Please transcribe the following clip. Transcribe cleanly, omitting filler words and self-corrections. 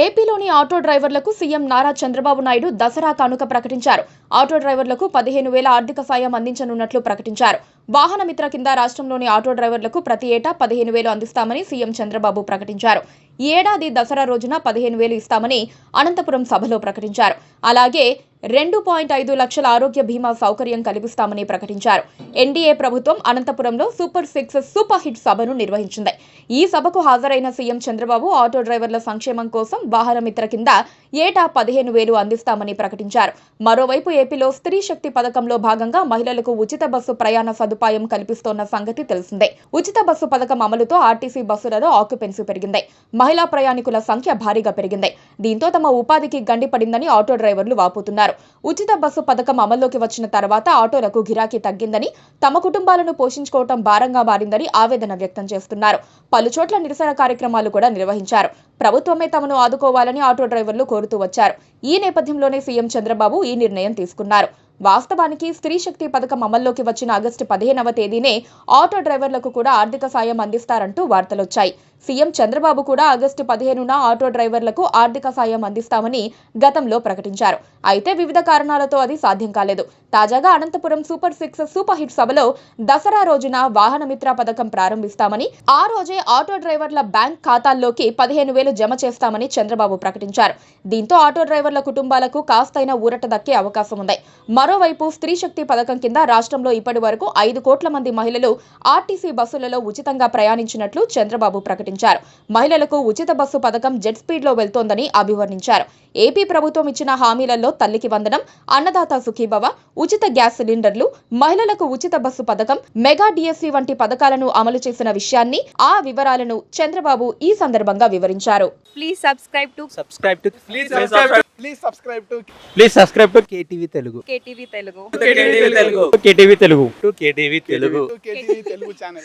ఏపీలోని ఆటో డ్రైవర్లకు సీఎం నారా చంద్రబాబు నాయుడు దసరా కానుక ప్రకటించారు. ఆటో డ్రైవర్లకు 15,000 ఆర్థిక సాయం అందించనున్నట్లు ప్రకటించారు. వాహన మిత్ర కింద రాష్ట్రంలోని ఆటో డ్రైవర్లకు ప్రతి ఏటా 15,000 అందిస్తామని సీఎం చంద్రబాబు ప్రకటించారు. ఈ ఏడాది దసరా రోజున 15,000 ఇస్తామని అనంతపురం సభలో ప్రకటించారు. అలాగే 2.5 లక్షల ఆరోగ్య బీమా సౌకర్యం కల్పిస్తామని ప్రకటించారు. ఎన్డీఏ ప్రభుత్వం అనంతపురంలో సూపర్ 6 సూపర్ హిట్ సభను నిర్వహించింది. ఈ సభకు హాజరైన సీఎం చంద్రబాబు ఆటో డ్రైవర్ల సంక్షేమం కోసం వాహన మిత్ర కింద ఏటా 15,000 అందిస్తామని ప్రకటించారు. మరోవైపు ఏపీలో స్త్రీ శక్తి పథకంలో భాగంగా మహిళలకు ఉచిత బస్సు ప్రయాణ సదుపాయం కల్పిస్తోన్న సంగతి తెలిసిందే. ఉచిత బస్సు పథకం అమలుతో ఆర్టీసీ బస్సులలో ఆక్యుపెన్సీ పెరిగింది. మహిళా ప్రయాణికుల సంఖ్య భారీగా పెరిగింది. దీంతో తమ ఉపాధికి గండిపడిందని ఆటో డ్రైవర్లు వాపోతున్నారు. ఉచిత బస్సు పథకం అమల్లోకి వచ్చిన తర్వాత ఆటోలకు గిరాకీ తగ్గిందని, తమ కుటుంబాలను పోషించుకోవటం భారంగా మారిందని ఆవేదన వ్యక్తం చేస్తున్నారు. పలుచోట్ల నిరసన కార్యక్రమాలు కూడా నిర్వహించారు. ప్రభుత్వమే తమను ఆదుకోవాలని ఆటో డ్రైవర్లు కోరుతూ వచ్చారు. ఈ నేపథ్యంలోనే సీఎం చంద్రబాబు ఈ నిర్ణయం తీసుకున్నారు. వాస్తవానికి స్త్రీ శక్తి పథకం అమల్లోకి వచ్చిన ఆగస్టు 15వ తేదీనే ఆటో డ్రైవర్లకు కూడా ఆర్థిక సాయం అందిస్తారంటూ వార్తలొచ్చాయి. సీఎం చంద్రబాబు కూడా ఆగస్టు 15న ఆటో డ్రైవర్లకు ఆర్థిక సాయం అందిస్తామని గతంలో ప్రకటించారు. అయితే వివిధ కారణాలతో అది సాధ్యం కాలేదు. తాజాగా అనంతపురం సూపర్ 6 సూపర్ హిట్ సభలో దసరా రోజున వాహన మిత్ర పథకం ప్రారంభిస్తామని, ఆ రోజే ఆటో డ్రైవర్ల బ్యాంక్ ఖాతాల్లోకి 15,000 జమ చేస్తామని చంద్రబాబు ప్రకటించారు. దీంతో ఆటో డ్రైవర్ల కుటుంబాలకు కాస్తైనా ఊరట దక్కే అవకాశం ఉంది. మరోవైపు స్త్రీ శక్తి పథకం కింద రాష్ట్రంలో ఇప్పటి వరకు 5 కోట్ల మంది మహిళలు ఆర్టీసీ బస్సులలో ఉచితంగా ప్రయాణించినట్లు చంద్రబాబు ప్రకటించారు. మహిళలకు ఉచిత బస్సు పథకం జెట్ స్పీడ్ లో వెళ్తోందని అభివర్ణించారు. ఏపీ ప్రభుత్వం ఇచ్చిన హామీలలో తల్లికి వందనం, అన్నదాత సుఖీభవ, ఉచిత గ్యాస్ సిలిండర్లు, మహిళలకు ఉచిత బస్సు పథకం, మెగా డిఎస్సి వంటి పథకాలను అమలు చేసిన విషయాన్ని, ఆ వివరాలను చంద్రబాబు ఈ సందర్భంగా వివరించారు. Please subscribe to KTV Telugu. KTV Telugu. KTV Telugu channel.